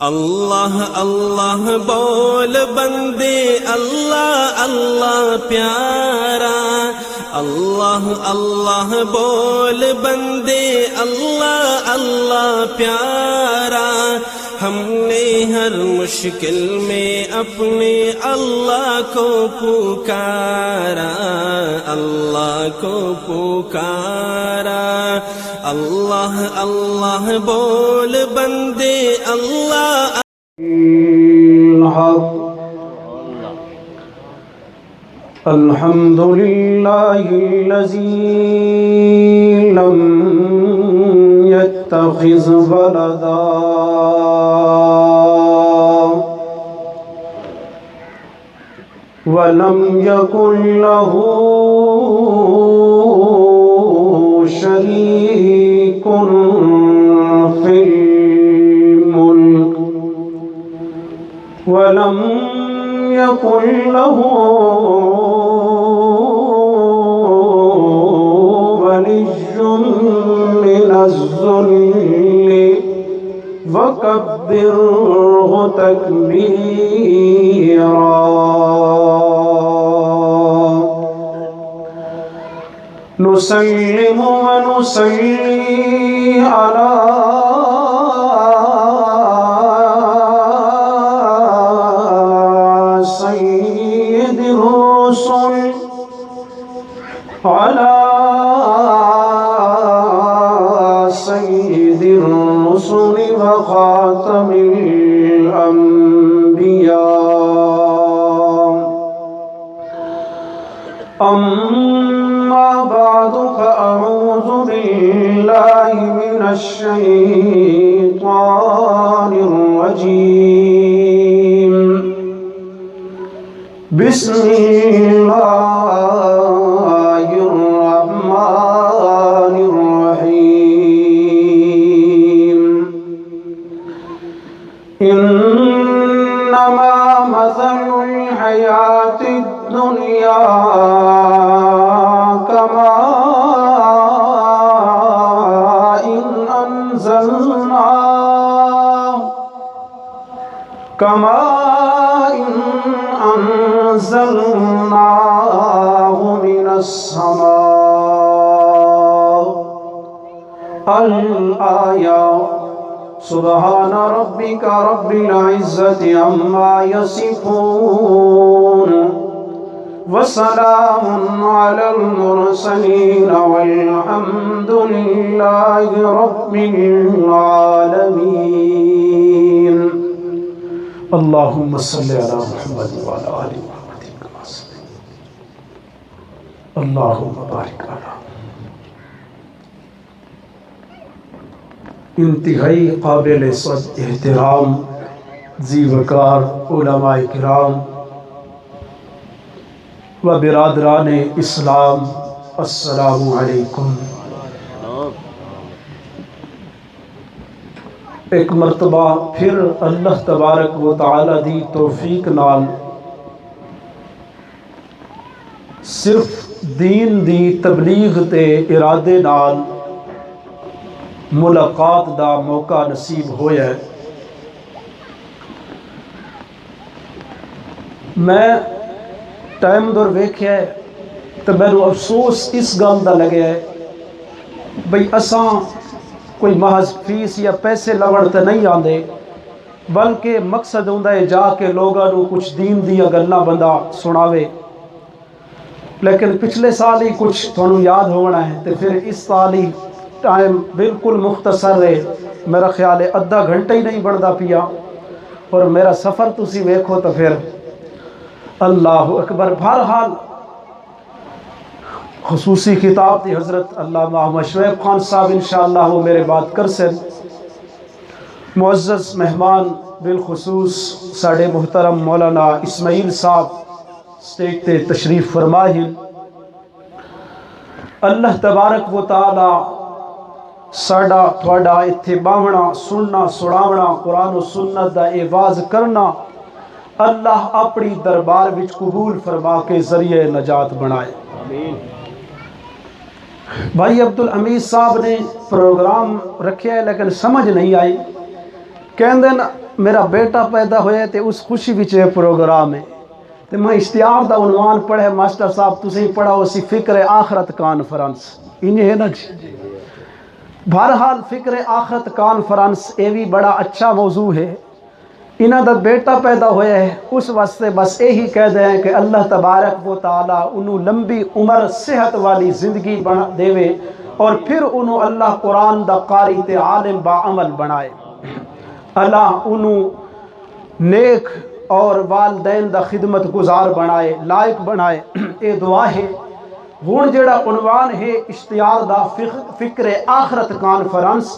اللہ اللہ بول بندے اللہ اللہ پیارا، اللہ اللہ بول بندے اللہ اللہ پیارا، ہم نے ہر مشکل میں اپنے اللہ کو پکارا، اللہ کو پکارا، اللہ اللہ بول بندے اللہ۔ الحمد للہ الذی لم يتخذ ولدا ولم يكن له شريك في الملك ولم يكن له ولي من الذل وكبره تكبيرا۔ نسلم ونصلي على سيد الرسل على سيد الرسل وخاتم الأنبياء، أما بعد فأعوذ بالله من الشيطان الرجيم، بسم الله الرحمن الرحيم۔ إنما مثل الحياة الدنيا كماء أنزلناه من السماء۔ الآية۔ سبحان ربك رب العزة عما يصفون وسلام على المرسلين والحمد لله رب العالمين۔ اللهم صل على محمد وعلى آل محمد كما صليت۔ اللهم بارك على انتہائی قابل صد احترام ذی وقار علماء کرام و برادران اسلام، السلام علیکم۔ ایک مرتبہ پھر اللہ تبارک و تعالی دی توفیق نال صرف دین دی تبلیغ تے ارادے نال ملاقات دا موقع نصیب ہویا ہے۔ میں ٹائم دور ویکھیا ہے تو میرے افسوس اس گل دا لگیا ہے بھئی اساں کوئی محض فیس یا پیسے لوڑ تے نہیں آندے، بلکہ مقصد ہوندا ہے جا کے لوگاں نو کچھ دین دیا گلاں بندہ سناوے۔ لیکن پچھلے سال ہی کچھ تھانوں یاد ہونا ہے تو پھر اس سال ہی ٹائم بالکل مختصر ہے، میرا خیال ہے آدھا گھنٹہ ہی نہیں بنتا پیا، اور میرا سفر تسی ویکھو تو پھر اللہ اکبر۔ بہرحال خصوصی خطاب تھی حضرت علامہ احمد شعیب خان صاحب انشاءاللہ وہ میرے بات کر سن۔ معزز مہمان بالخصوص ساڑھے محترم مولانا اسماعیل صاحب سٹیج تے تشریف فرمائیں۔ اللہ تبارک و تعالی ساڈا تھوڑا اتھے باونا سننا سڑاونا قرآن و سنت دا اعواز کرنا اللہ اپنی دربار وچ قبول فرما کے ذریعہ نجات بنائے۔ آمین۔ بھائی عبدالحمید صاحب نے پروگرام رکھے ہے لیکن سمجھ نہیں آئی، کہندے میرا بیٹا پیدا ہویا تے اس خوشی وچ یہ پروگرام ہے تے میں اشتہار دا عنوان پڑھے ماسٹر صاحب تسی پڑھاؤ سی فکر آخرت کانفرنس انہیں ہے نا جی۔ بہرحال فکر آخرت کانفرنس یہ بھی بڑا اچھا موضوع ہے۔ انہاں دا بیٹا پیدا ہویا ہے اس واسطے بس یہی کہہ دیں کہ اللہ تبارک و تعالیٰ انہوں لمبی عمر صحت والی زندگی بنا دے اور پھر انہوں اللہ قرآن دا قاری تے عالم با عمل بنائے، اللہ انہوں نیک اور والدین دا خدمت گزار بنائے، لائق بنائے، اے دعا ہے۔ ہون جڑا عنوان ہے اشتہار دا فکر آخرت کانفرنس،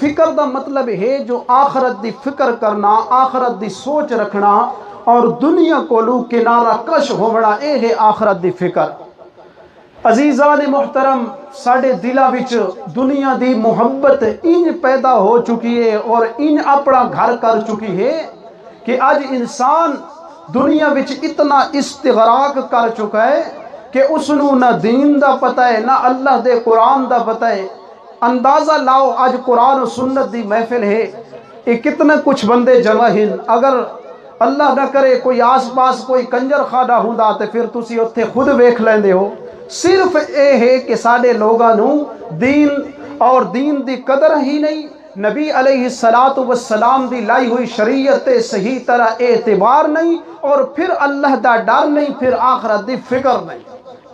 فکر دا مطلب ہے جو آخرت دی فکر کرنا، آخرت دی سوچ رکھنا اور دنیا کولو کنارہ کش ہونا، اے ہے آخرت دی فکر۔ عزیزان محترم، ساڑے دلہ وچ دنیا دی محبت ان پیدا ہو چکی ہے اور ان اپنا گھر کر چکی ہے کہ آج انسان دنیا وچ اتنا استغراق کر چکا ہے کہ اس نو نہ دین دا پتہ ہے نہ اللہ دے قرآن دا پتہ ہے۔ اندازہ لاؤ آج قرآن و سنت دی محفل ہے، یہ کتنے کچھ بندے جمع ہیں، اگر اللہ نہ کرے کوئی آس پاس کوئی کنجر خانہ ہوندا تے پھر تسی اتھے خود ویکھ لیندے ہو۔ صرف اے ہے کہ ساڈے لوگاں نو دین اور دین دی قدر ہی نہیں، نبی علیہ السلام دی لائی ہوئی شریعت صحیح طرح اعتبار نہیں، اور پھر اللہ دا ڈر نہیں، پھر آخرت دی فکر نہیں۔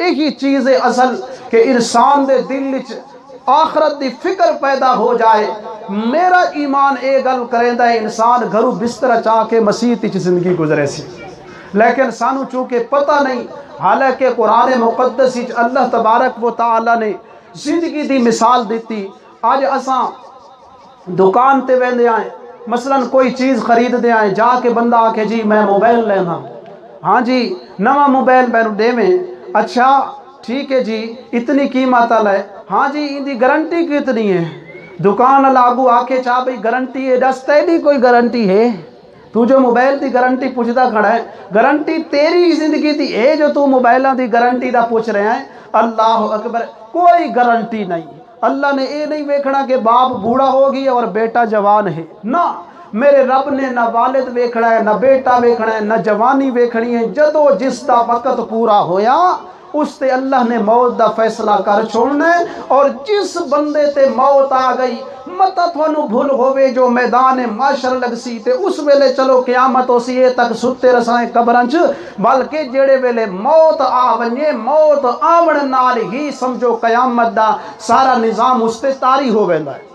یہی چیز اصل کہ انسان دے دل وچ آخرت دی فکر پیدا ہو جائے۔ میرا ایمان اے گل کریندا ہے انسان گھرو بستر چاہ کے مسیت وچ زندگی گزرے سی، لیکن سانو چونکہ پتہ نہیں، حالانکہ قرآن مقدس وچ اللہ تبارک و تعالی نے زندگی دی مثال دیتی۔ آج اساں دکان تے ویندے آئیں، مثلا کوئی چیز خرید دے آئیں، جا کے بندہ آکے جی میں موبائل لینا، ہاں جی نواں موبائل میں دے میں، اچھا ٹھیک ہے جی اتنی قیمت ہے، ہاں جی ان دی گارنٹی کتنی ہے؟ دکان لاگو آکے چاہ بھئی گارنٹی ہے، دس تیری کوئی گارنٹی ہے؟ تو جو موبائل دی گارنٹی پوچھدا کھڑا ہے، گارنٹی تیری زندگی دی ہے جو تو موبائلہ دی گارنٹی دا پوچھ رہے ہیں؟ اللہ اکبر، کوئی گارنٹی نہیں۔ اللہ نے یہ نہیں ویکھنا کہ باپ بوڑھا ہو گیا اور بیٹا جوان ہے، نہ میرے رب نے نہ والد ویکھنا ہے، نہ بیٹا ویکھنا ہے، نہ جوانی ویکھنی ہے۔ جدو جس دا وقت پورا ہویا اس تے اللہ نے موت دا فیصلہ کر چھوڑنا ہے، اور جس بندے تے موت آ گئی متا تھانو بھول ہوئے جو میدان معاشر لگ سی تے اس ویلے چلو قیامت ہو سی تک ستے رسائیں قبرنچ، بلکہ جیڑے ویلے موت آونجے موت آون نال ہی سمجھو قیامت دا سارا نظام اس تے طاری ہو ویندا ہے۔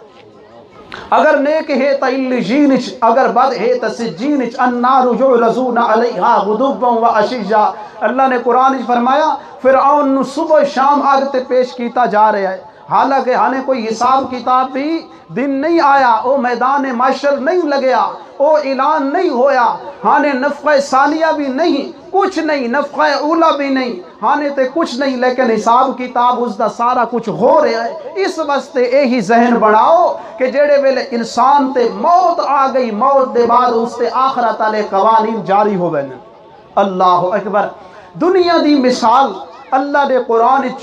اگر نیک ہے تا علیین، اگر بد ہے تا سجین، النار یعرضون علیہا غدوا و عشیا۔ اللہ نے قرآن فرمایا فرعون نو صبح شام آگ تے پیش کیتا جا رہا ہے، حالانکہ ہانے کوئی حساب کتاب بھی دن نہیں آیا، او میدان معاشر نہیں لگیا، او اعلان نہیں ہویا، ہانے نفخہ ثانیہ بھی نہیں، کچھ نہیں، نفخہ اولا بھی نہیں، ہانے تے کچھ نہیں، لیکن حساب کتاب اس دا سارا کچھ ہو رہا ہے۔ اس واسطے یہی ذہن بڑھاؤ کہ جیڑے ویلے انسان تے موت آ گئی، موت دے بعد اس تے آخرت والے قوانین جاری ہو گئے۔ اللہ اکبر۔ دنیا دی مثال اللہ نے قرآن وچ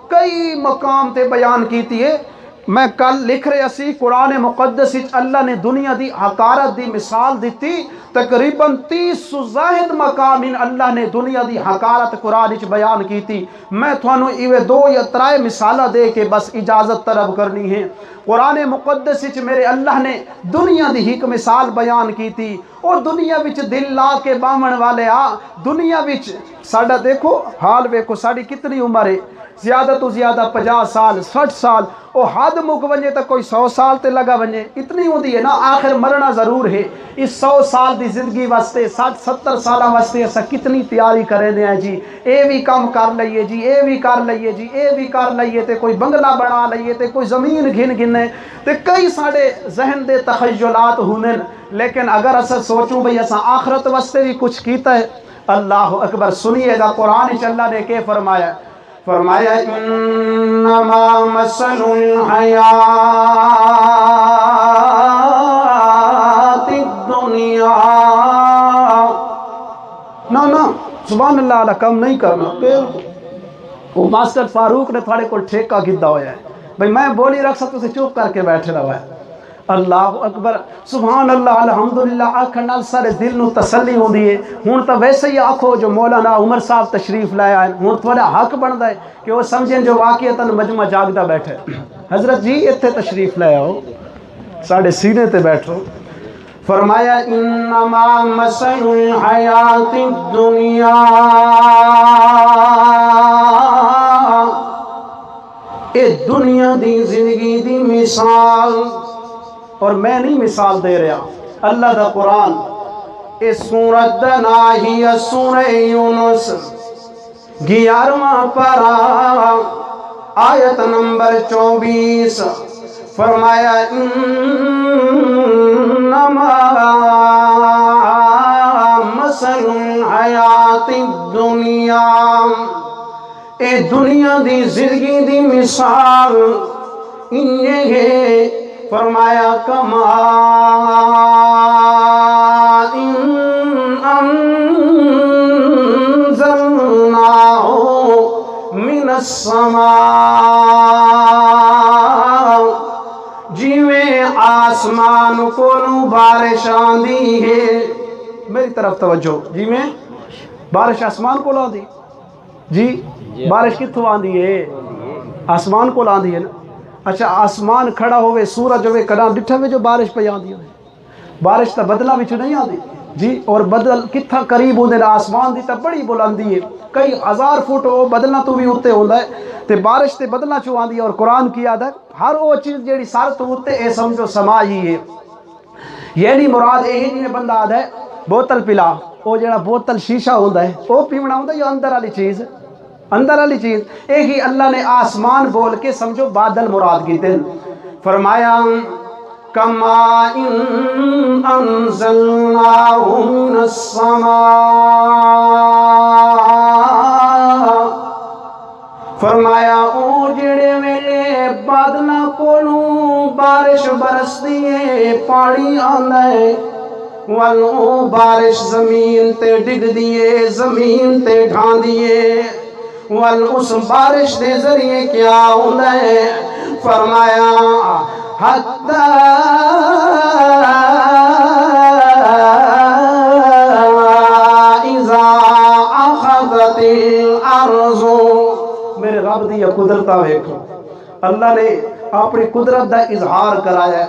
کئی مقام تے بیان کیتی ہے۔ میں کل لکھ رہے اسی قرآن مقدس وچ اللہ نے دنیا دی حقارت دی مثال دیتی، تقریباً 30 زائد مقام اللہ نے دنیا دی حقارت قرآن وچ بیان کیتی۔ میں تھانو ایوے 2 یا 3 مثالہ دے کے بس اجازت طلب کرنی ہے۔ قرآن مقدس وچ میرے اللہ نے دنیا دی ایک مثال بیان کیتی، اور دنیا وچ دل لا کے باون والے دنیا وچ ساڈا دیکھو حال ویکھو، ساڈی کتنی عمر ہے؟ زیادہ تو زیادہ 50 سال 60 سال، او حد مک ونجے تو کوئی 100 سال تے لگا ونجے، اتنی ہوندی ہے نا، آخر مرنا ضرور ہے۔ اس 100 سال دی زندگی واسطے 60 70 سالہ واسطے اسا کتنی تیاری کرے دے ہیں جی، اے بھی کام کر لئیے جی، اے بھی کر لئیے جی، اے بھی کر لئیے، تے کوئی بنگلہ بنا لئیے، تے کوئی زمین گھنے، تے کئی ساڑے ذہن دے تخیلات ہونے، لیکن اگر اسا سوچوں بھئی اسا آخرت واسطے بھی کچھ کیتا ہے۔ اللہ اکبر۔ سنیے گا قرآن وچ اللہ نے کہ فرمایا، فرمایا انما مثل الحیات الدنیا، نا سبحان اللہ علیہ کم نہیں کرنا۔ وہ ماسٹر فاروق نے تھوڑے کو ٹھیکہ گدھا ہویا ہے، بھئی میں بولی رکھ سکتا سے چوپ کر کے بیٹھے رہا ہے۔ اللہ اکبر سبحان اللہ الحمدللہ آکھن نال سارے دل نو تسلی ہوندی ہے. ہن تو ویسے ہی آکھو جو مولانا عمر صاحب تشریف لائے آئے, ہن تھوڑا حق بندا ہے کہ وہ سمجھیں جو واقعتاً مجمع جاگدا بیٹھے. حضرت جی اتنے تشریف لائے آؤ, ساڑھے سینے تے بیٹھو. فرمایا انما مثل الحیات الدنیا, اے دنیا دی زندگی دی مثال, اور میں نہیں مثال دے رہا, اللہ دا قرآن. اے سورت دا ناہی سورہ یونس 11واں پارہ آیت نمبر 24. فرمایا انما مثل الحیات الدنیا, اے دنیا دی زندگی دی مثال یہ ہے. فرمایا کما انزلناہ من السماء, جیویں آسمان کو بارش آندی ہے. میری طرف توجہ, جیویں بارش آسمان کو آندی. جی بارش کتوں آندی ہے؟ آسمان کو آندی ہے نا. اچھا آسمان کھڑا ہوئے, سورج ہوئے, کڑا ڈٹھا ہوئے جو بارش پہ آندی ہوئے. بارش تا بدلہ وچ نہیں آندی جی, اور بدل کتھا قریب ہوندے نے, آسمان دی تا بڑی بلندی ہے, کئی ہزار فٹ وہ بدلنا تو بھی اتے ہوندا ہے, تے بارش تے بدلنا چوں آندی ہے. اور قرآن کی عادت ہر وہ چیز جیڑی سر تو اتے اے سمجھو سما ہی ہے. یہ نہیں مراد اے جی بندہ آدھا ہے بوتل پلا, وہ جڑا بوتل شیشہ ہوندا ہے وہ پیونا ہوندا ہے, یا اندر والی چیز, اندر والی چیز. ایک ہی اللہ نے آسمان بول کے سمجھو بادل مراد کی دل. فرمایا کما انزلناہ من السماء, فرمایا او جڑے ویلے بادلاں کولوں بارش برسدی ہے, پانی آندا ہے, والوں بارش زمین تے ڈگدی ہے, زمین تے ڈھاندی ہے, وال اس بارش دے ذریعے کیا ہوتا ہے. فرمایا حتی اذا اخذت الارض, میرے رب دی قدرتاں ویکھو, اللہ نے اپنی قدرت دا اظہار کرایا.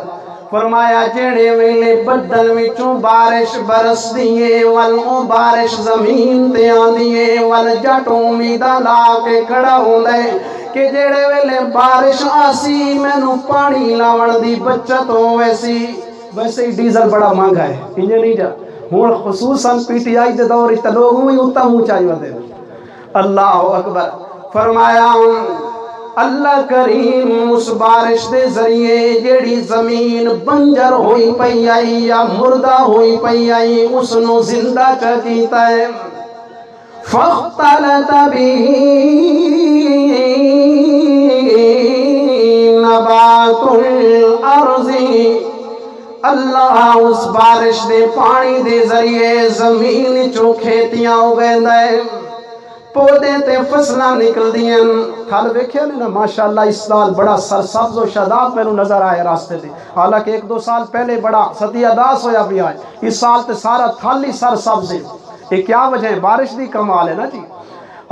فرمایا جڑے ویلے بدل وچوں بارش برسدی ہے, ول او بارش زمین تے آندی ہے, ول جٹ امیداں لا کے کھڑا ہوندا ہے کہ جڑے ویلے بارش آسی مینوں پانی لاون دی بچت ہوے سی. ویسے ہی ڈیزل بڑا مہنگا ہے, انج نہیں جا ہن خصوصاً پی ٹی آئی دے دور وچ لوگ ہی اُتا اونچائی ودے. اللہ اکبر. فرمایا اللہ کریم اس بارش دے ذریعے جیڑی زمین بنجر ہوئی پئی آئی یا مردہ ہوئی پئی آئی اس نو زندہ کر کیتا ہے. فاختلط به نبات الارض, اللہ اس بارش دے پانی دے ذریعے زمین چوں کھیتیاں اگیندا ہے, پودے تے فصلاں نکل دیاں. تھل ویکھیا نے نا ماشاءاللہ اس سال بڑا سرسبز و شاداب مینوں نظر آیا راستے تے, حالانکہ ایک دو سال پہلے بڑا ستیہ داس ہویا بھی آئے, اس سال تے سارا تھل ہی سرسبز ہے. یہ کیا وجہ ہے؟ بارش دی کمال ہے نا جی.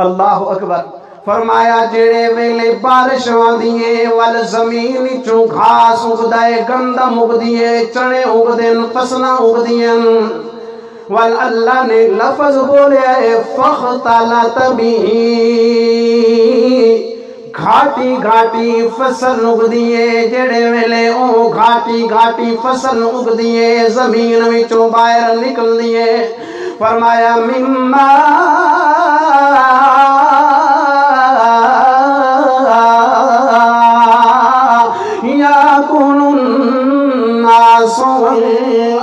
اللہ اکبر. فرمایا جڑے ویلے بارش آندی ہے ول زمین چوں گھاس اگدا ہے, گندم اگدی ہے, چنے اگدے, فصلاں اگدیاں, وال اللہ نے لفظ بولیا ہے فاختلط به, گھاٹی گھاٹی فصل اگدی ہے. جڑے ویلے او گھاٹی گھاٹی فصل اگدی ہے, زمین وچوں باہر نکلدی ہے. فرمایا مما یاکل الناس والانعام,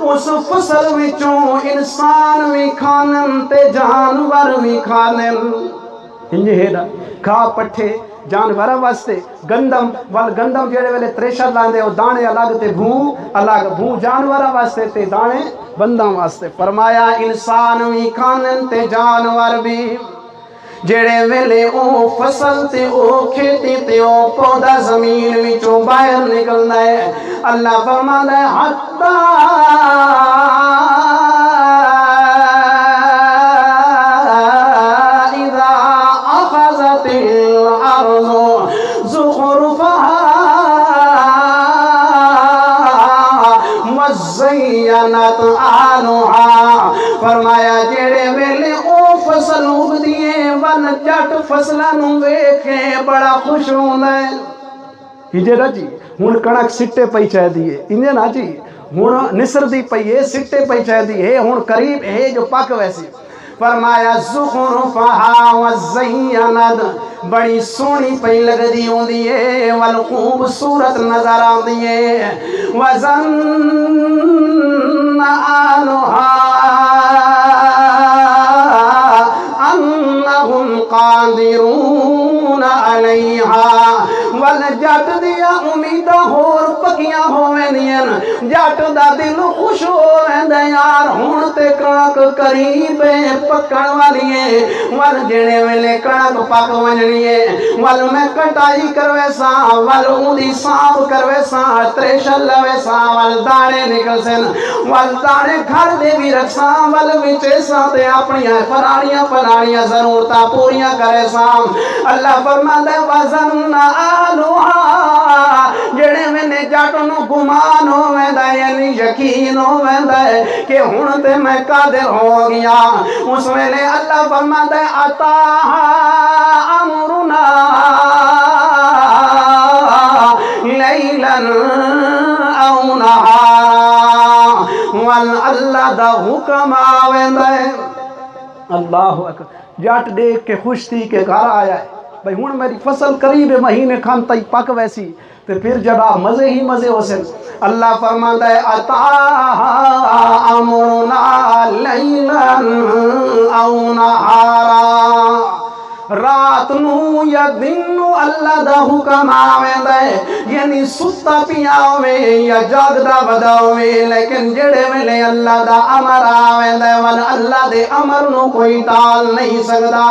اس فصل وچوں انسان بھی کھانن تے جانور بھی کھانن. انج ہے نا, کھا پٹھے جانوراں واسطے, گندم وال گندم جڑے ویلے تریشر لاندے او دانے الگ تے بھوں الگ, بھوں جانوراں واسطے تے دانے بنداں واسطے. فرمایا انسان بھی کھانن تے جانور بھی. جڑے ویلے او فصل تے او کھیتی تے او پودا زمین وچوں باہر نکلدا ہے اللہ فرماتا ہے حتی اذا اخذت الارض زخرفها وزینت آلھا فرمایا جڑے ویلے او فصل اگ دیے ون جٹ فصلوں نوں ویکھے بڑا خوش ہوندا ہے جی جی ہن کنک سٹے پئی چاہ دیے انجے نا جی ہن نسر دی پئی ہے سٹے پئی چاہ دی ہے ہن قریب ہے جو پک ویسی فرمایا زخرفها وزینت بڑی سونی پئی لگدی ہوندی ہے ول خوبصورت نظر آندی ہے وظن آلھا انہم قادرون علیہا ول جٹ دیا امیدہ ہور پکیاں ہوویندیاں جٹ دا دل خوش ہوویندا یار ہن تے کنک قریب پکن والی ہے ول جڑے ویلے کنک پک ونجنی ہے ول میں کٹائی کروے ساں ول اودی صاف کروے ساں تریشل لوے ساں ول دانے نکل سن ول دانے گھر دے بھی رکھساں ول وچے ساں تے اپنی فلاڑیاں ضرورتاں پوریاں کرے ساں اللہ فرماتا ہے وزن آلھا جڑے میں جٹ نو گمان ہوویندا ہے یعنی یقین ہوویندا ہے کہ ہن تے میں قادر ہو گیا اس ویلے اللہ فرماتا ہے عطا امرنا لیلا او نہارا ول اللہ دا حکم آویندا ہے اللہ اکبر جٹ دیکھ کے خوش تھی کہ گھر آیا ہے بھئی ہن میری فصل قریب مہینے کھان تئی پک ویسی تو پھر جناب مزے ہی مزے ہو سن اللہ فرماتا ہے عطا امرنا لیلا او نہارا رات نو یا دن نو اللہ دا حکم آویندا ہے یعنی ستا پیا ہوے یا جاگدا ودا ہوے لیکن جڑے ویلے اللہ دا امر آویندا ہے ول اللہ دے امر نو کوئی ٹال نہیں سکدا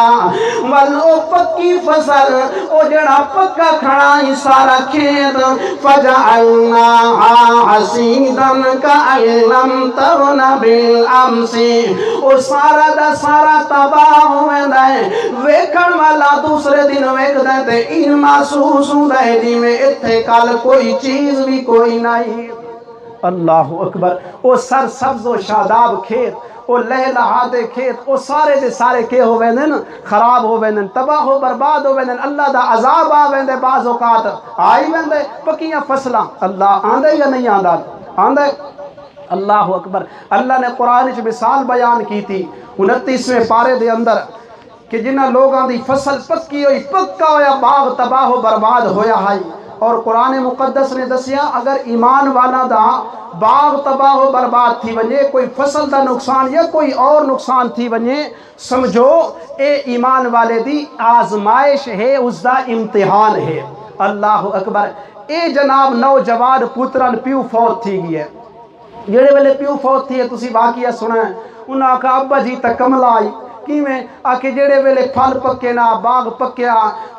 ول او پکی فصل او جڑا پکا کھڑا ہی سارا کھیت فجعلناها حصیدا کأن لم تغن بالامس او سارا دا سارا تباہ ہویندا ہے ویکھن والا دوسرے دن ویکھدا تے این محسوس ہوندا ہے جی میں ایتھے کل کوئی چیز بھی کوئی نہیں اللہ اکبر او سر سبز و شاداب کھیت او لہلہاتے کھیت او سارے دے سارے کے ہو ویندن خراب ہو ویندن تباہ و برباد ہو ویندن اللہ دا عذاب آ ویندے بعض اوقات آئی ویندے پکیاں فصلاں اللہ آندے یا نہیں آندا آندے اللہ اکبر اللہ نے قرآن وچ مثال بیان کی تھی 29ویں پارے دے اندر کہ جنہ لوگاں دی فصل پکی ہوئی پکا ہویا باغ تباہ و برباد ہویا ہے اور قرآن مقدس نے دسیا اگر ایمان والا دا باغ تباہ و برباد تھی ونجے کوئی فصل دا نقصان یا کوئی اور نقصان تھی ونجے سمجھو اے ایمان والے دی آزمائش ہے اس دا امتحان ہے اللہ اکبر اے جناب نوجوان پترن پیو فوت تھی گئی ہے جڑے ویلے پیو فوت تھی ہے تسی واقعہ سنا ہے انہاں آکھا ابا جی تک کمل آئی کی میں آکے جڑے ویلے پھل پکے نا باغ پکیا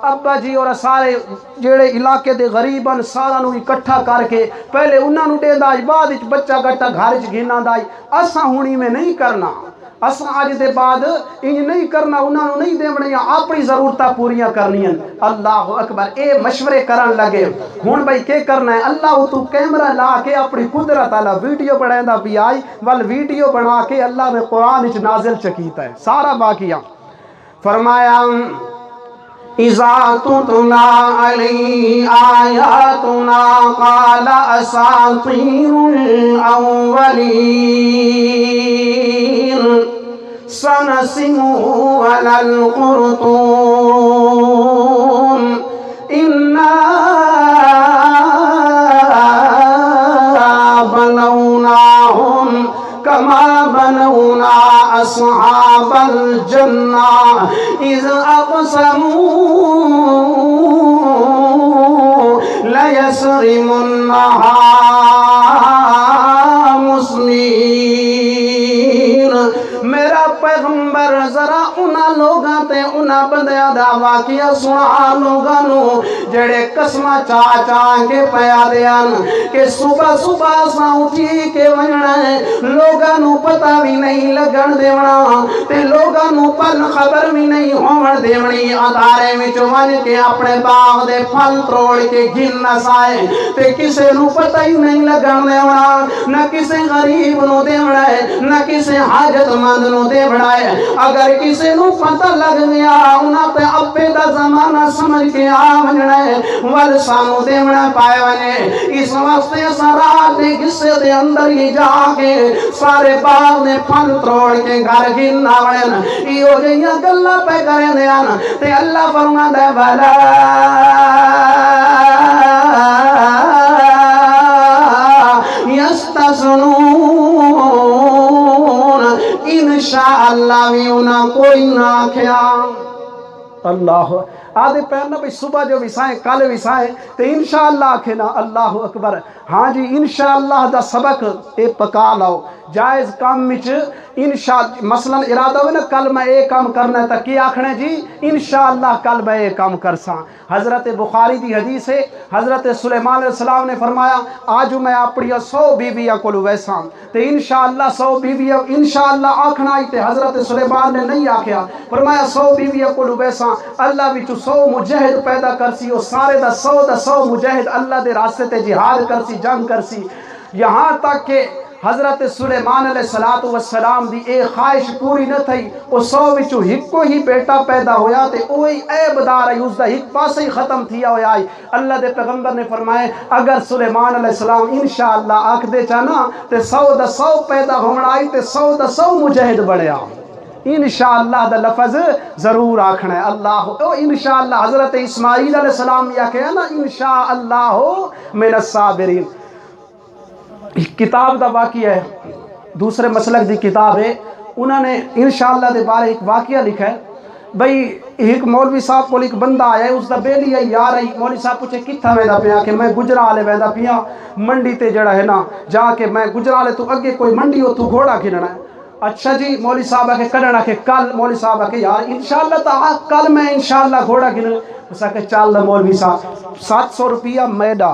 ابا جی اور سارے جڑے علاقے دے غریباں سارا نو اکٹھا کر کے پہلے انہاں نو دیندا بعد وچ بچہ گٹا گھر وچ گھناندا اساں ہونی میں نہیں کرنا اساں اج دے بعد انج نہیں کرنا انہاں نو نہیں دیوڑیاں اپنی ضرورتاں پوریاں کرنیاں اللہ اکبر اے مشورے کرن لگے ہن بھائی کے کرنا ہے اللہ تو کیمرہ لا کے اپنی قدرت والا ویڈیو بنائندا بھی آئی ول ویڈیو بنا کے اللہ نے قرآن وچ نازل چکیتا ہے سارا واقعہ فرمایا اذا تتلى عليه آياتنا قال اساطير الاولين سنسمه على الخرطوم إنا بلوناهم كما بلونا أصحاب الجنة إذ أقسموا ليصرمنها مسلمين میرا پیغمبر ذرا انہاں لوگاں تے انہاں انہاں بندیاں دا واقعہ سنا لوگاں نو جڑے قسماں چا چا کے پیا دیاں کہ صبح صبح سا اٹھی کے ونجنا ہے لوگاں نو پتہ بھی نہیں لگن دیونا تے لوگاں نو پل خبر بھی نہیں ہون دیونی ادارے وچ ون کے اپنے باغ دے پھل تروڑ کے گن نہ سائے تے کسے نو پتہ ہی نہیں لگن دیونا نہ کسے غریب نو دیونا ہے نہ کسے حاجت مند نو دیونا ہے اگر کسے نو پتہ لگ گیا انہاں تے ابے دا زمانہ سمجھ کے آ ونجنا ہے ول سانو دیونا پائے ونے اس واسطے سارا دے حصے دے اندر ہی جا کے سارے باغ دے پھل تروڑ کے گھر گن آوڑن ایو جیاں گلاں پہ کریں دیاں تے اللہ فرماندا ہے والا یستثنون انشاءاللہ بھی انہاں کوئی نہ کھیا اللہ آدھے پہلنا بھئی صبح جو وسائیں کل وسائیں تو انشاءاللہ آکھنا اللہ اکبر ہاں جی انشاءاللہ دا سبق اے پکا لاؤ جائز کام وچ انشاءاللہ مثلا ارادہ ہوئے نا کل میں ایک کام کرنا ہے تا کی آکھنے جی انشاءاللہ کل میں ایک کام کرساں حضرت بخاری دی حدیث ہے حضرت سلیمان علیہ السلام نے فرمایا آج میں اپنی 100 بیویاں کو ویساں تے انشاءاللہ 100 بیویاں انشاءاللہ آکھنا ہی تے حضرت سلیمان نے نہیں آکھیا فرمایا 100 بیویاں کو ویساں اللہ وچ 100 مجاہد پیدا کرسی او سارے دا 100 مجاہد اللہ دے راستے تے جہاد کرسی جنگ کرسی یہاں تک کہ حضرت سلیمان علیہ السلام دی ایک خواہش پوری نہ تھی او 100 وچوں ہکو ہی بیٹا پیدا ہویا تے اوہی عیب دار ہے اس دا ایک پاسے ہی ختم تھیا ہویا ہے اللہ دے پیغمبر نے فرمائے اگر سلیمان علیہ السلام انشاءاللہ آکھ دے چانا تے 100 دا 100 پیدا ہونا آئی تے 100 دا 100 مجاہد بڑھیا انشاءاللہ دا لفظ ضرور آکھنا ہے اللہ او انشاءاللہ حضرت اسماعیل علیہ السلام یا کہا نا انشاءاللہ من الصابرین کتاب دا واقعہ ہے دوسرے مسلک دی کتاب ہے انہوں نے انشاءاللہ دے بارے ایک واقعہ لکھا ہے بھئی ایک مولوی صاحب کو ایک بندہ آیا ہے اس دا بیلی ہے یار ہے مولوی صاحب پوچھے کتھا ویدہ پیا کہ میں گجرالے ویدہ پیا منڈی تے جڑا ہے نا جا کے میں گجرالے تو اگے کوئی منڈی ہو تو گھوڑا کھننا ہے اچھا جی مولوی صاحب آکے کڑنا کہ کل مولوی صاحب آکے یار انشاءاللہ تا کل میں انشاءاللہ گھوڑا کھننا اس آکے چال دا مولوی صاحب 700 روپیہ میڈا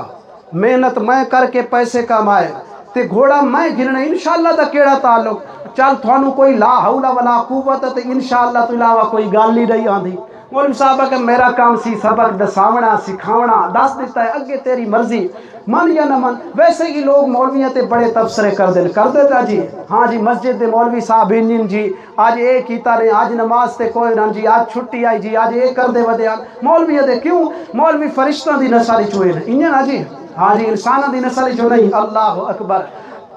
محنت میں کر کے پیسے کمائے تے گھوڑا میں گھننا انشاءاللہ دا کیڑا تعلق چل تھانو کوئی لا حول ولا قوت تے انشاءاللہ تو علاوہ کوئی گل نہیں رہی آندھی مولوی صاحب کہ میرا کام سی سبق دساونا سکھاونا دس دیتا ہے اگے تیری مرضی من یا نہ من ویسے ہی لوگ مولویاں تے بڑے تبصرے کر دیتا جی ہاں جی مسجد دے مولوی صاحب انجن جی آج ایک کیتا نے آج نماز تے کوئی نہ جی آج چھٹی آئی جی آج ایک کر دے ودے مولویاں دے کیوں مولوی فرشتوں دی نسل چوئے انجن آ جی ہاں جی انسانہ دی نسل جو نہیں اللہ اکبر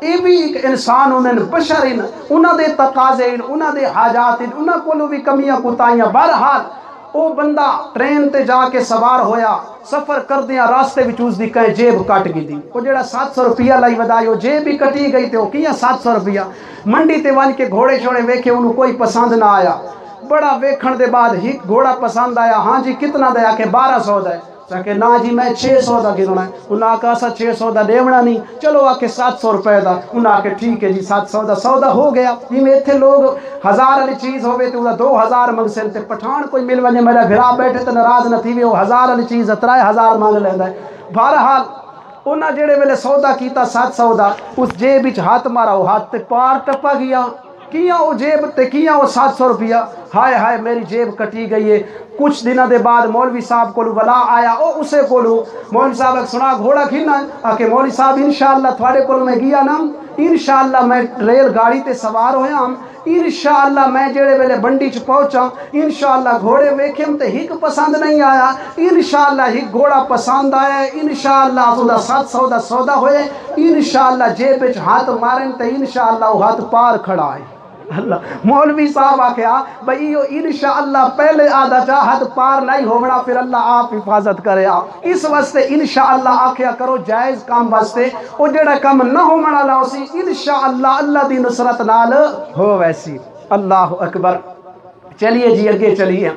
یہ بھی ایک انسان انہیں بشر انہوں دے تقاضے انہوں دے حاجات انہوں کو بھی کمیاں کوتاہیاں بہرحال وہ بندہ ٹرین تے جا کے سوار ہویا سفر کر دیا راستے وچ اس دی کہیں جیب کٹ گئی دی وہ جڑا 700 روپیہ لائی ودائی وہ جیب بھی کٹی گئی تے وہ کیا 700 روپیہ منڈی تے ون کے گھوڑے چھوڑے ویکھے انہوں کوئی پسند نہ آیا بڑا ویکھن دے بعد ہی گھوڑا پسند آیا ہاں جی کتنا دیا کہ 1200 دے کہ نا جی میں 600 دا گرنا ہے انہاں کہا سا 600 دا دیونا نہیں چلو آکے 700 روپے دا انہاں کہ ٹھیک ہے جی 700 دا سودا ہو گیا جی میں تھے لوگ 1000 والی چیز ہوئے تو انہاں 2000 منگ سکتے پٹھان کوئی مل ونے میرا گھرا بیٹھے تو ناراض نہ تھی وہ 1000 والی چیز 3000 مانگ لینا ہے بہرحال انہاں جڑے ویلے سودا کیتا 700 دا اس جیب وچ ہاتھ مارا وہ ہاتھ تے پار ٹپا گیا کیا وہ جیب تے کیا وہ 700 روپیہ ہائے ہائے میری جیب کٹی گئی ہے کچھ دنوں دے بعد مولوی صاحب کو ولا آیا او اسے کولو مولوی صاحب سنا گھوڑا کھینا آکے مولوی صاحب انشاءاللہ تھوڑے کولو میں گیا نا انشاءاللہ میں ریل گاڑی تے سوار ہویا ہم انشاءاللہ میں جڑے ویلے بنڈی چ پہنچا انشاءاللہ گھوڑے ویکھم تے ہک پسند نہیں آیا انشاءاللہ ہک گھوڑا پسند آیا انشاءاللہ سودا 700 دا سودا ہوئے انشاءاللہ جیب وچ ہاتھ مارن تے انشاءاللہ وہ ہاتھ پار کھڑا ہے اللہ مولوی صاحب آکھیا بھئی یہ انشاءاللہ پہلے آدھا چاہت پار نہیں ہونا پھر اللہ آپ حفاظت کرے اس واسطے انشاءاللہ آکھیا کرو جائز کام واسطے او جڑا کام نہ ہونا لاؤسی انشاءاللہ اللہ دی نصرت نال ہو ویسی اللہ اکبر چلیے جی اگے چلیے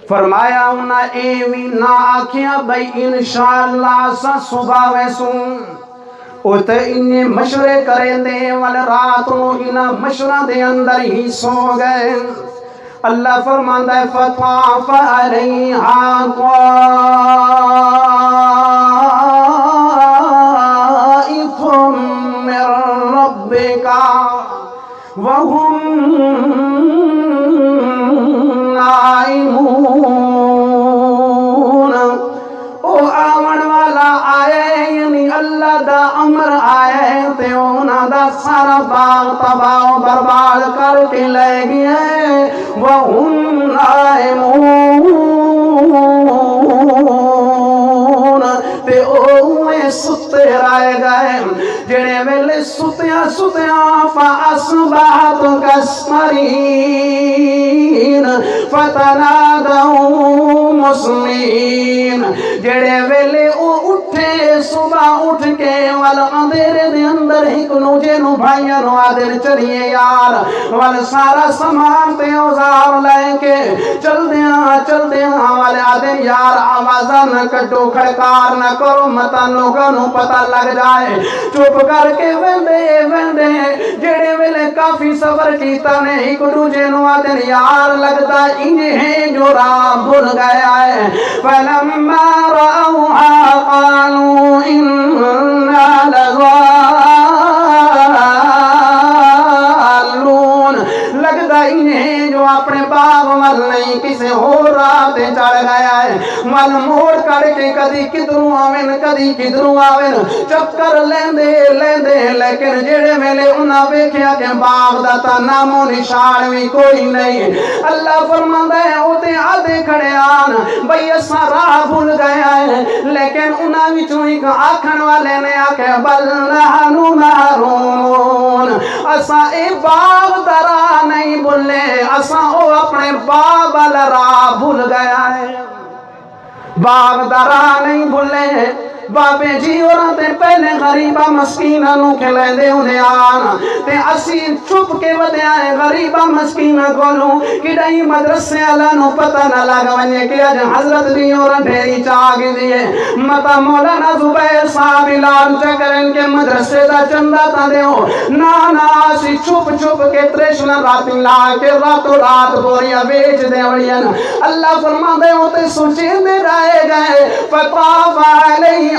فرمایا انہاں ایویں نہ آکھیا بھئی انشاءاللہ سا صبح ویسوں او تے انہیں مشورے کریں دے والے رات نو انہاں مشورہ دے اندر ہی سو گئے اللہ فرماندا ہے فطاف علیہا طائف من ربک وہم نائمون۔ او آون والا آئے یعنی اللہ دا امر آئے تے انہاں دا سارا باغ تباہ و برباد کر کے لے گئے وہم نائمون، تے اوے ستے رہ گئے جڑے ویلے ستیاں ستیاں فاصبحت کالصریم فتنادوا مصبحین، جڑے ویلے او اٹھے صبح اٹھ کے ول اندھیرے دے اندر ایک دوجے نو بھائیاں نو آدن چلیے یار ول سارا سامان تے اوزار لے کے چل دیاں والے آدن یار آوازاں نہ کٹو کھڑکار نہ کرو متا لوگاں نو پتہ لگ جائے، چپ کر کے ویندے جڑے ویلے کافی صبر کیتا نے ایک دوجے نو آدن یار لگتا انہیں جو راہ بھول گیا ہے، فلما رأوها قالوا إنا لضالون، لگتا انہیں جو اپنے باغ مل نہیں کسی اور راہ تے چڑھ گیا ہے، مل موڑ کر کے کدی کدھروں آویں کدی کدھروں آویں چکر لیندے لیکن جڑے ویلے انہاں ویکھیا کہ باغ دا تا نام و نشان بھی کوئی نہیں، اللہ فرماندا ہے او تے آدھے کھڑے آن بھئی اساں راہ بھول گیا ہے، لیکن انہاں وچوں ایک آکھن والے نے آکھیا بل نحن محرومون، اساں اے باغ دا راہ نہیں بھولے، اساں او اپنے باغ والا راہ بھول گیا ہے، باغ دا راہ نہیں بھولے۔ بابے جی اوراں تے پہلے غریباں مسکیناں نو کھلیندے ہوندے آن تے اسی چپ کے ودیا غریباں مسکیناں کولوں کڈائی مدرسے والا نو پتہ نہ لگ ونجے کہ اج حضرت دی اوراں ڈھیری چا گئی ہے متا مولانا زبیر صاحب اعلان چکرن کے مدرسے دا چندہ تا دیو نا اسی چپ کے تریشنا راتی لا کے راتوں رات بوریاں بیچ دیوڑیاں، اللہ فرماندے ہو تے سوچے دے رہے گئے فطاف علیہ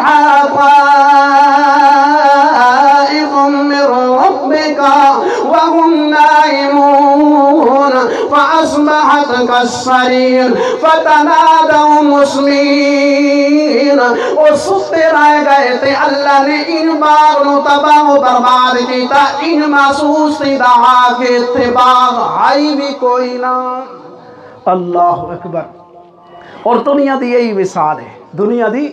طائف من ربک وهم نائمون فاصبحت کالصریم فتنادوا مصبحین، اور ستے رہ گئے تے اللہ نے ان باغ نو تباہ و برباد کیتا، ان محسوس تھی دہا کے تے باغ آئی بھی کوئی نہ۔ اللہ اکبر۔ اور دنیا دی یہی مثال ہے، دنیا دی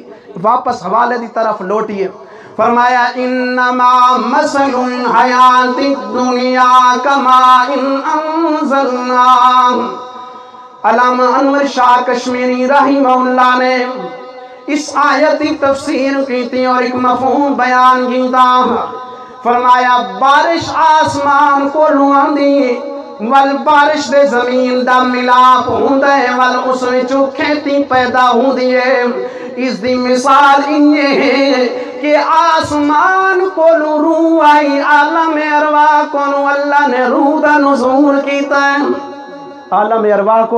واپس حوالے دی طرف لوٹیے، فرمایا انما مثل الحیات الدنیا کماء انزلناہ، علامہ انور شاہ کشمیری رحمہ اللہ نے اس آیت کی تفسیر کی تھی اور ایک مفہوم بیان کیتا، فرمایا بارش آسمان کو لواندی ول بارش دے زمین دا ملاپ ہوندا ہے ول اس وچوں کھیتی پیدا ہوندی ہے، اس دی مثال انجے ہے کہ آسمان کو روح آئی عالم ارواح کو اللہ نے روح دا نزول کیتا ہے، عالم ارواح کو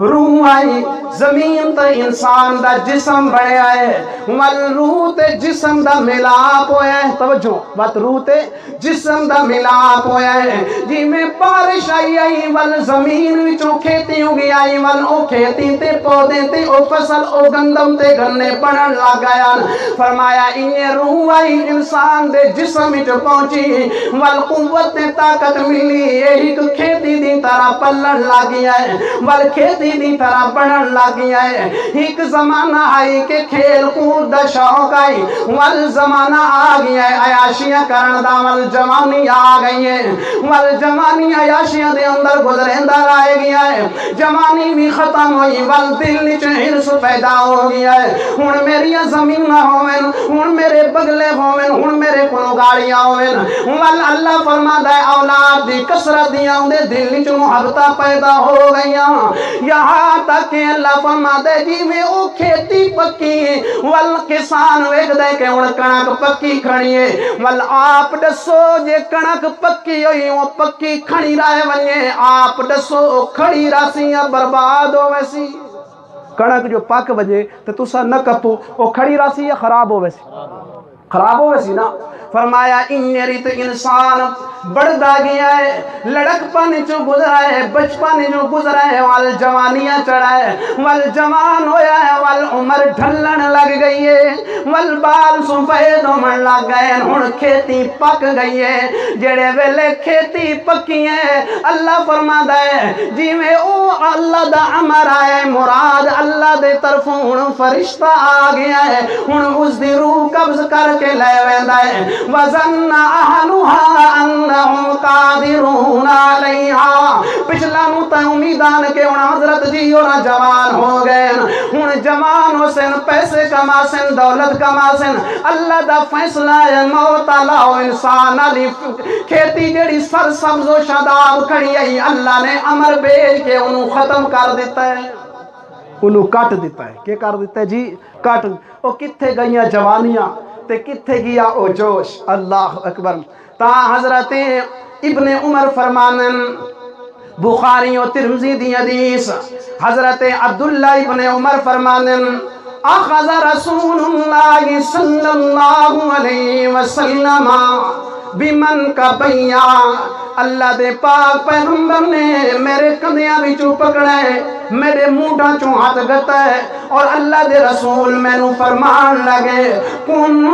روح آئی زمین تے انسان دا جسم بنیا ہے ول روح تے جسم دا ملاپ ہویا ہے، توجہ بات روح تے جسم دا ملاپ ہویا ہے، جی میں بارش آئی ول زمین وچوں کھیتی ہوگی آئی ول او کھیتی تے پودے تے او فصل او گندم تے گنے بنن لگ گیا، فرمایا انہیں روح آئی انسان دے جسم وچ پہنچی ول قوت تے طاقت ملی ایک کھیتی دی طرح پلن لگ گیا ہے ول کھیتی دی طرح بڑھن لگی ہے، ایک زمانہ آئی کہ کھیل کود دا شوق آئی ول زمانہ آ گیا ہے عیاشیاں کرن دا ول جوانی آ گئی ہے ول جوانی عیاشیاں دے اندر گزریندہ رہ گیا ہے، جوانی بھی ختم ہوئی ول دل وچ ہرس پیدا ہو گیا ہے، ہن میری زمین ہوویں ہن میرے بگلے ہوویں ہن میرے کولوں گاڑیاں ہوئن ول اللہ فرماتا ہے اولاد دی کثرت دیاں دے دل وچ محبتاں پیدا ہو گئیاں یہاں تک کہ اللہ فرماتا ہے جی میں او کھیتی پکی ول کسان ویکھدا ہے کہ ہن کنک پکی کھڑی ہے ول آپ دسو جے کنک پکی ہوئی او پکی کھڑی رہے ونجے آپ دسو کھڑی راسی یا برباد ہو ویسی کنک جو پک وجے تو تسا نہ کپو وہ کھڑی راسی یا خراب ہو ویسی خراب ہو ویسی نا فرمایا ان ریت انسان بڑھدا گیا ہے لڑک پانی جو گزرا ہے بچپن جو گزرا ہے وال جوانیاں چڑھا ہے وال جوان ہویا ہے وال عمر ڈھلن لگ گئی ہے وال بال سفید ہومن لگ گئے ہن کھیتی پک گئی ہے جڑے ویلے کھیتی پکی ہے اللہ فرماتا ہے جی میں او اللہ دا امر آئے مراد اللہ دے طرفوں ہن فرشتہ آ گیا ہے ہن اس دی روح قبض کر کے لے ویندا ہے وَظَنَّ أَهْلُهَا أَنَّهُمْ قَادِرُونَ عَلَيْهَا پچھلا نوتا امیدان کے ان حضرت جی اور جوان ہو گئے ان جوان ہو سن پیسے کما سن دولت کما سن اللہ دا فیصلہ ہے موت اللہ و انسان علی کھیتی جڑی سر سبز و شاداب کھڑی ہے اللہ نے امر بھیج کے انہوں ختم کر دیتا ہے انہوں کٹ دیتا ہے کہ کر دیتا ہے جی کٹ وہ کتھے گئیاں جوانیاں تے کتھے گیا او جوش اللہ اکبر تا حضرت ابن عمر فرمانن بخاری و ترمذی دی حدیث حضرت عبداللہ ابن عمر فرمانن اخذ رسول اللہ صلی اللہ علیہ وسلم بمن کا بیا اللہ دے پاک پیغمبر نے میرے کندیاں وچوں پکڑے میرے موڈا چوں ہاتھ گتا ہے اور اللہ دے رسول میں نو فرمان لگے کن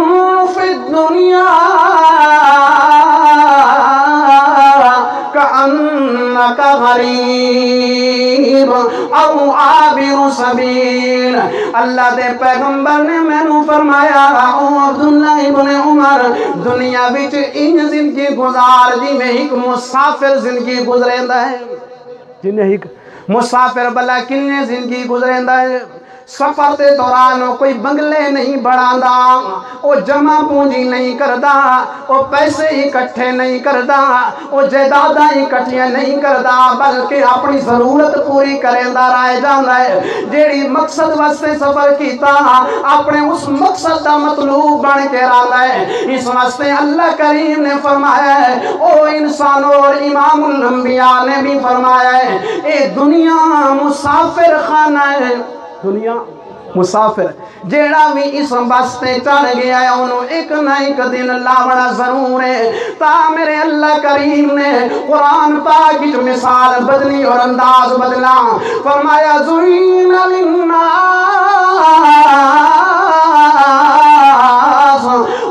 فی الدنیا کأنک غریب او عابر سبیل اللہ دے پیغمبر نے میں نو فرمایا او عبداللہ ابن عمر دنیا وچ ان زندگی گزار جی میں ایک مسافر زندگی گزریندا ہے جنہیں ایک مسافر بلا کنے زندگی گزریندا ہے سفر تے دوران کوئی بنگلے نہیں بڑھاندا او جمع پونجی نہیں کردا او پیسے اکٹھے نہیں کردا او جائیداداں اکٹھیاں نہیں کردا بلکہ اپنی ضرورت پوری کریندا رہ جاندا ہے جیڑی مقصد واسطے سفر کیتا اپنے اس مقصد دا مطلوب بن کے رہندا ہے اس واسطے اللہ کریم نے فرمایا ہے او انسان اور امام الانبیاء نے بھی فرمایا ہے اے دنیا مسافر خانہ ہے دنیا مسافر جیڑا بھی اس بستے چڑھ گیا ہے انہوں ایک نہ ایک دن لاوڑا ضرور ہے تا میرے اللہ کریم نے قرآن پاک کی مثال بدلی اور انداز بدلا فرمایا زُوِّنَ لِلنَّاسِ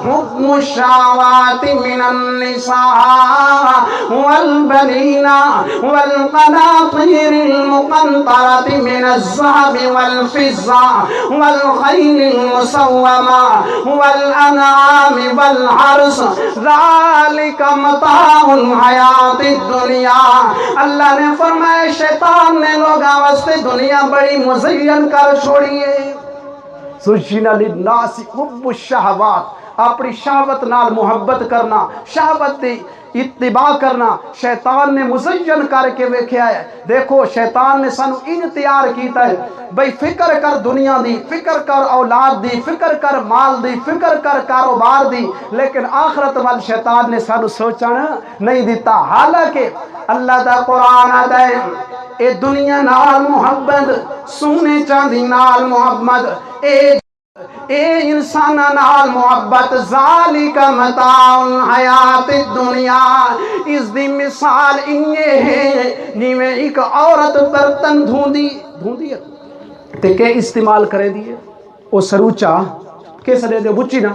حُبُّ الشَّهَوَاتِ مِنَ النِّسَاءِ وَالْبَنِينَ وَالْقَنَاطِيرِ الْمُقَنطَرَةِ مِنَ الذَّهَبِ وَالْفِضَّةِ وَالْخَيْلِ الْمُسَوَّمَةِ وَالْأَنْعَامِ وَالْحَرْثِ ذَلِكَ مَتَاعُ الْحَيَاةِ الدُّنْيَا اللہ نے فرمایا شیطان نے لوگاں واسطے دنیا بڑی مزین کر چھوڑی ہے زُيِّنَ لِلنَّاسِ حُبُّ الشَّهَوَاتِ اپنی شہوت نال محبت کرنا شہوت دی اتباع کرنا شیطان نے مزین کر کے ویکھیا ہے دیکھو شیطان نے سانو ان تیار کیتا ہے بھئی فکر کر دنیا دی فکر کر اولاد دی فکر کر مال دی فکر کر کاروبار دی لیکن آخرت وال شیطان نے سانو سوچنا نہیں دیتا حالانکہ اللہ دا قرآن آتا ہے اے دنیا نال محبت سونے چاندی نال محبت اے انسان نال محبت ذالک متاع الحیات الدنیا اس دی مثال انہی ہے جیویں ایک عورت برتن دھوندی ہے تے کہ استعمال کرے دیئے او سروچا کیسا دے دے بچی نا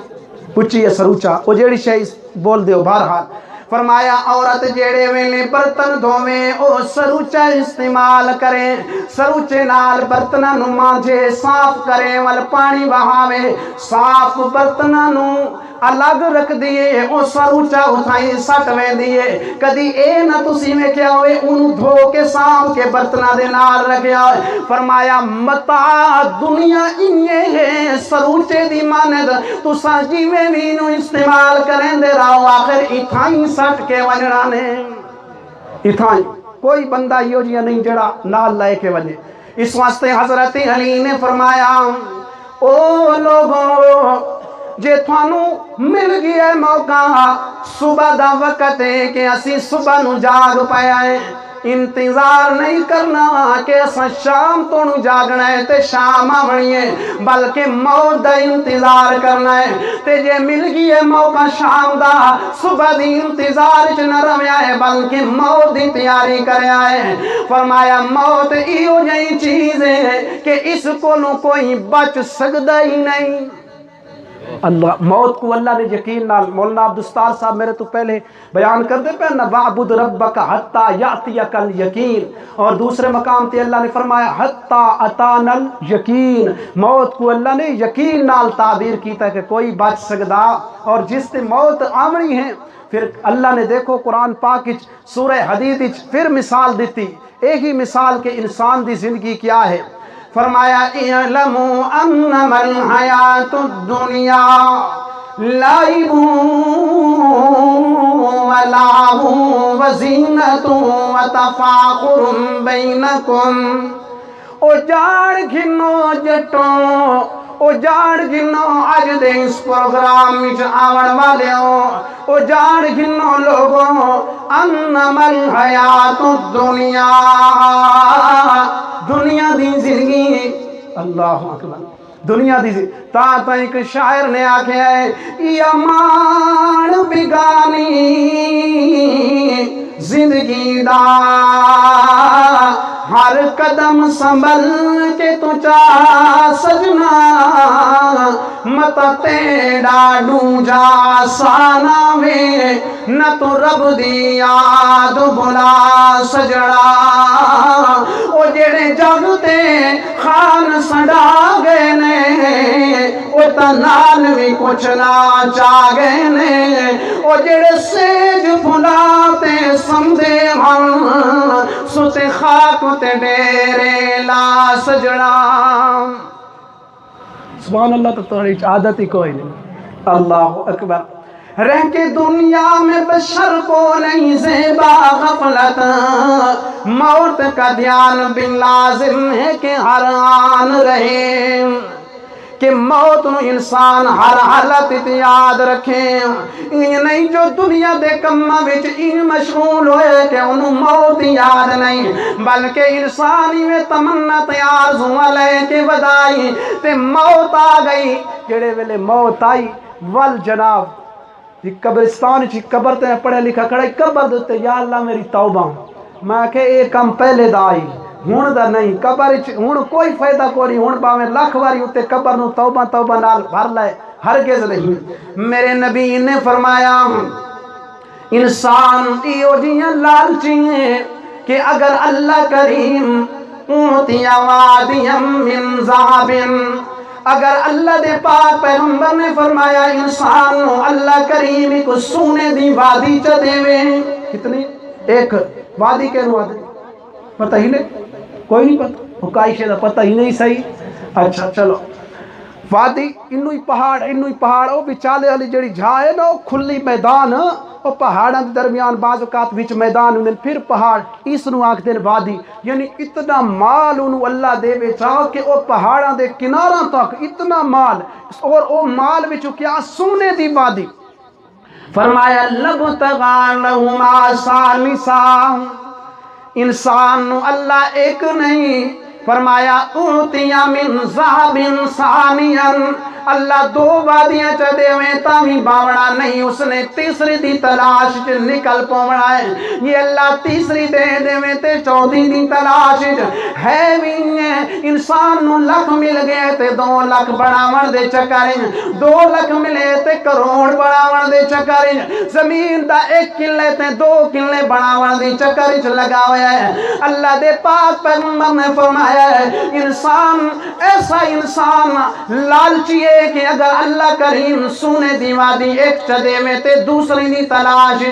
بچی ہے سروچا او جیڑی شے بول دیو بہرحال فرمایا عورت جیڑے ویلے برتن دھویں او سروچا استعمال کریں سروچے نال برتناں نو مانجے صاف کریں ول پانی بہاویں صاف برتناں نو الگ رکھ دیے او سر اچا اٹھائی سٹ ویندی ہے کدی اے نہ تسی ویکھیا ہوئے انہوں دھو کے سانپ کے برتنا دے نال رکھیا ہوئے فرمایا متاع دنیا انہیں ہے سروچے دی ماند تسا جیویں بھی انہوں استعمال کریں دے رہو آخر اتھائیں سٹ کے ونجنا نے اتھائیں کوئی بندہ یہ جیا نہیں جڑا نال لائے کے وجہ اس واسطے حضرت علی نے فرمایا او لوگوں جے تھانو مل گیا موقع صبح دا وقت ہے کہ اسی صبح نو جاگ پایا ہے انتظار نہیں کرنا کہ اسا شام تو نو جاگنا ہے تے شام آونی ہے بلکہ موت دا انتظار کرنا ہے تے جے مل گیا موقع شام دا صبح دی انتظار چ نہ رویا ہے بلکہ موت دی تیاری کریا ہے فرمایا موت ایو جئی چیز ہے کہ اس کو کوئی بچ سکدا ہی نہیں اللہ موت کو اللہ نے یقین نال مولانا عبدالستار صاحب میرے تو پہلے بیان کر دے پہ نا وَعْبُدْ رَبَّكَ حَتَّى يَأْتِيَكَ الْيَقِينَ اور دوسرے مقام تے اللہ نے فرمایا حَتَّى أَتَانَ الْيَقِينَ موت کو اللہ نے یقین نال تعبیر کیتا ہے کہ کوئی بچ سکدا اور جس تے موت آمنی ہے پھر اللہ نے دیکھو قرآن پاک سورہ حدید پھر مثال دیتی ایک ہی مثال کے انسان دی زندگی کیا ہے فرمایا اعلموا انما الحیات الدنیا لعب ولعب وزینۃ وتفاخر بینکم او جاڑ گھنو جٹوں او جاڑ گھنو آج دے اس پروگرام وچ آون والیوں او جاڑ گھنو لوگوں انما الحیات الدنیا دنیا دی زندگی اللہ اکبر دنیا دی زندگی تا ایک شاعر نے آکھیا ہے یا مان بگانی زندگی دا ہر قدم سنبھل کے تو چاہ سجنا مت تیڑا ڈونجا سانا میں نہ تو رب دی یاد بلا سجڑا او جڑے جگتے خان سڑا گئے نے او تنال بھی کچھ نہ چاہ گئے نے او جڑے سیج بھلاتے سمدے ہم سوتے خاک تے ڈیرے لا سجڑا سبحان اللہ تو تھوڑی عادت ہی کوئی نہیں اللہ اکبر رہ کے دنیا میں بشر کو نہیں زیبا غفلت موت کا دھیان بن لازم ہے کہ ہر آن رہے کہ موت نو انسان ہر حالت یاد رکھے یہ نہیں جو دنیا دے کماں وچ مشغول ہوئے کہ انہوں موت یاد نہیں بلکہ انسانی میں تمنا تیار ہوا لے کے بدائی تے موت آ گئی جڑے ویلے موت آئی ول جناب قبرستان چی قبر تے پڑھے لکھا کھڑا قبر دیتے یا اللہ میری توبہ میں کہ ایک کم پہلے دا آئی ہون دا نہیں قبر ہون کوئی فائدہ کو نہیں ہون باویں لاکھ واری ہوتے قبر نو توبہ توبہ نال بھر لائے ہرگز نہیں میرے نبی نے فرمایا انسان ایو جیاں لالچی ہیں کہ اگر اللہ کریم اوتیا وادیم من ذہب اگر اللہ دے پاک پیغمبر نے فرمایا انسان نو اللہ کریم کو سونے دی وادی چا دے میں کتنی ایک وادی کے نو آدھے پتہ ہی نہیں کوئی نہیں پتہ حکائشے دا پتہ ہی نہیں صحیح اچھا چلو وادی انوی پہاڑ او بچالے علی جڑی جھائے نا کھلی میدان او پہاڑاں دے درمیان بعض اوقات وچ میدان ہوندے پھر پہاڑ اس نو آکھدے نے وادی یعنی اتنا مال انہوں اللہ دے وچا کہ او پہاڑاں دے کناراں تک اتنا مال اور او مال وچ کیا سونے دی وادی فرمایا لبتغا لہما ثالثا انسان نو اللہ ایک نہیں فرمایا اوتیا من ذہب ثانیا اللہ دو وادیاں چا دے ہوئے تاوی باوڑا نہیں اس نے تیسری دی تلاش چ نکل پوڑا ہے یہ اللہ تیسری دے دے ہوئے تے چودھی دی تلاش ہے بھی انسان نو لکھ مل گئے تے 2 لکھ بڑھاون دے چکریں 2 لکھ ملے تے کروڑ بڑھاون دے چکریں زمین دا 1 کلے تے 2 کلے بڑھاون دے چکر چ لگا ہویا ہے اللہ دے پاک پیغمبر نے فرمایا ہے انسان ایسا انسان لالچی کہ اگر اللہ کریم سونے دی وادی ایک چدے میں تے دوسری دی تلاش،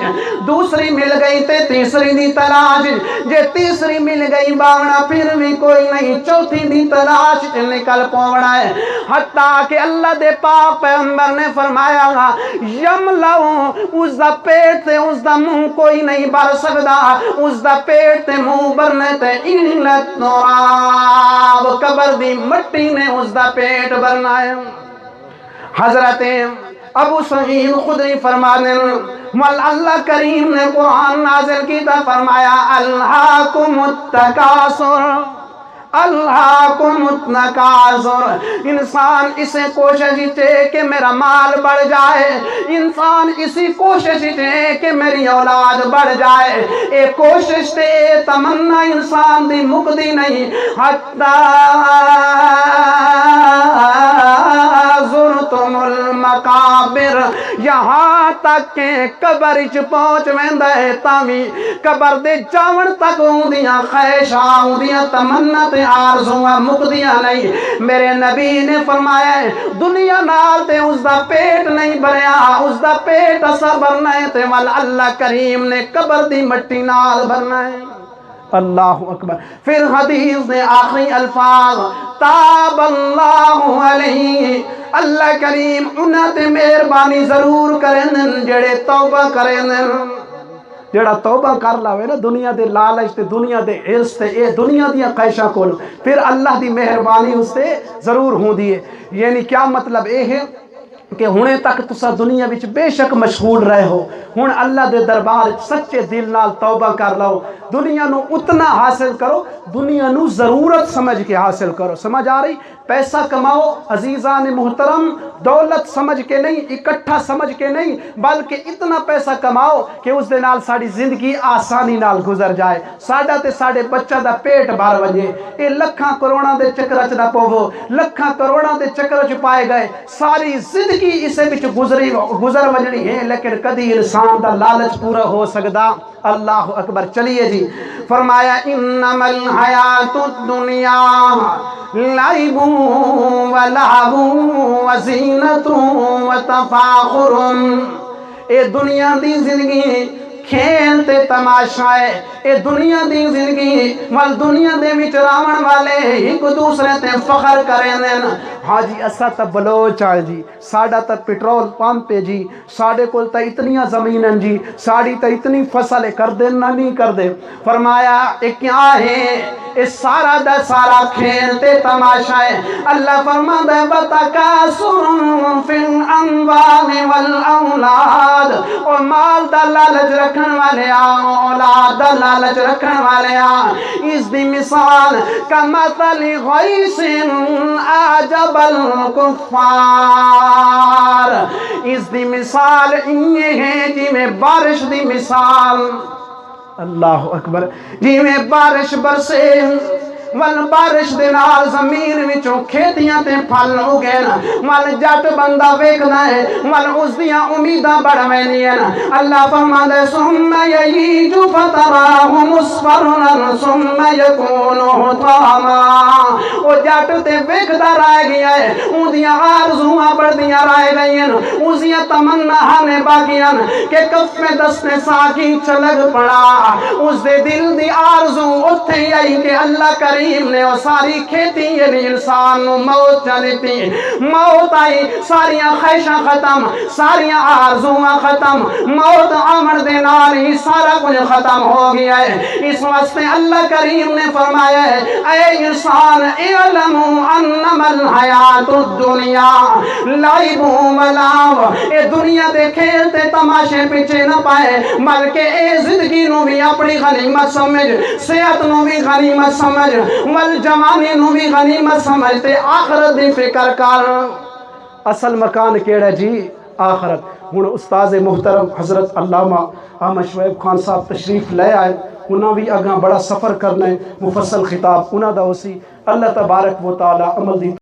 دوسری مل گئی تے تیسری دی تلاش، جے تیسری مل گئی باونا پھر بھی کوئی نہیں، چوتھی دی تلاش نکل پونا ہے، حتیٰ کہ اللہ دے پاک پیغمبر نے فرمایا گا یملو اس دا پیٹ تے اس دا منہ کوئی نہیں بھر سکدا، اس دا پیٹ تے منہ بھرنے تے علت نوراب، قبر دی مٹی نے اس دا پیٹ بھرنا ہے۔ حضرت ابو سعید خدری فرمانے اللہ کریم نے قرآن نازل کیتا، فرمایا الہاکم التکاثر، الہاکم التکاثر، انسان اسے کوشش ہے کہ میرا مال بڑھ جائے، انسان اسی کوشش ہے کہ میری اولاد بڑھ جائے، اے کوشش تے اے تمنا انسان دی مکدی نہیں، حتی زرتم المقابر، یہاں تک کہ قبر اچ پہنچ ویندا ہے تاوی قبر دے جاون تک ہوندیاں خواہشاں ہوندیاں تمنا تے آرزوਆਂ مکدیاں نہیں۔ میرے نبی نے فرمایا ہے دنیا نال تے اس دا پیٹ نہیں بھریا، اس دا پیٹ اسا بھرنا ہے تے ول اللہ کریم نے قبر دی مٹی نال بھرنا ہے۔ اللہ اکبر۔ پھر حدیث نے آخری الفاظ تاب اللہ علیہ، اللہ کریم انہاں تے مہربانی ضرور کرن جڑے توبہ کرن، جڑا توبہ کر لاوے نا دنیا دے لالچ تے دنیا دے عرص تے اے دنیا دیا خواہشاں کول، پھر اللہ دی مہربانی اس تے ضرور ہوندی ہے۔ یعنی کیا مطلب اے ہے کہ ہنے تک تسا دنیا وچ بے شک مشغول رہے ہو، ہن اللہ دے دربار سچے دل نال توبہ کر لو، دنیا نو اتنا حاصل کرو، دنیا نو ضرورت سمجھ کے حاصل کرو۔ سمجھ آ رہی؟ پیسہ کماؤ عزیزان محترم دولت سمجھ کے نہیں، اکٹھا سمجھ کے نہیں، بلکہ اتنا پیسہ کماؤ کہ اس دے نال ساڑی زندگی آسانی نال گزر جائے، ساڑا تے ساڑے بچہ دا پیٹ بھر ونجے۔ اے لکھاں کروڑاں دے چکر چ نہ پوو، لکھاں کروڑاں دے چکر چ پائے گئے، ساری زندگی اسے وچ گزر ونجنی ہے، لیکن کدی انسان دا لالچ پورا ہو سکدا۔ اللہ اکبر۔ چلیے جی، فرمایا انما الحیات الدنیا لعب ولہو وزینت وتفاخر، اے دنیا دی زندگی کھیل تے تماشا ہے، اے دنیا دی زندگی وال دنیا دے وچ راون والے ایک دوسرے تے فخر کریں دین۔ ہاں جی اسا تا بلوچ آئے جی، ساڑا تا پیٹرول پمپ ہے جی، ساڑے کول تا اتنیاں زمینیں جی، ساڑی تا اتنی فصل کر دے نہ نہیں کر دے۔ فرمایا اے کیا ہے؟ اے سارا دا سارا کھیل تے تماشا ہے۔ اللہ فرماتا ہے وَتَكَاثُرٌ فِي الْأَمْوَالِ وَالْأَوْلَادِ، اور مال دا لالچ رکھن والے اولاد دا لالچ رکھن والے اس دی مثال کمثل غیث اعجب الکفار، اس دی مثال یہ ہے جی میں بارش دی مثال، اللہ اکبر، جی میں بارش برسے ول بارش دے نال زمین وچوں کھیتیاں تے پھل اگے نا، ول جٹ بندہ ویکھدا ہے ول اس دیاں امیداں بڑھ ویندیاں نا۔ اللہ فرماندا ہے ثم یہیج فتراہ مصفرا ثم یکون حطاما، او جٹ تے ویکھدا رہ گیا ہے، اون دیاں آرزوئاں بڑھدیاں رہ گئیاں، اس دیاں تمناں نے باقیاں کہ کف میں دست ساقی چلگ پڑا، اس دے دل دی آرزو اوتھے آئی کہ اللہ کرے نے وہ ساری کھیتی یعنی انسان نو موت جانتی، موت آئی، ساریاں خواہشاں ختم، ساریاں آرزواں ختم، موت آمن دے نال ہی سارا کچھ ختم ہو گیا ہے۔ اس واسطے اللہ کریم نے فرمایا ہے اے انسان اعلموا انما الحیات الدنیا لعب ولہو، اے دنیا دے کھیل تے تماشے پیچھے نہ پائے، بلکہ اے زندگی نو بھی اپنی غنیمت سمجھ، صحت نو بھی غنیمت سمجھ، والجوانی نو بھی غنیمت سمجھتے، آخرت دی فکر کر۔ اصل مکان کیڑا جی؟ آخرت۔ ہن استاد محترم حضرت علامہ احمد شعیب خان صاحب تشریف لے آئے، انہاں بھی اگاں بڑا سفر کرنا ہے، مفصل خطاب انہاں دا اسی۔ اللہ تبارک و تعالی عمل دی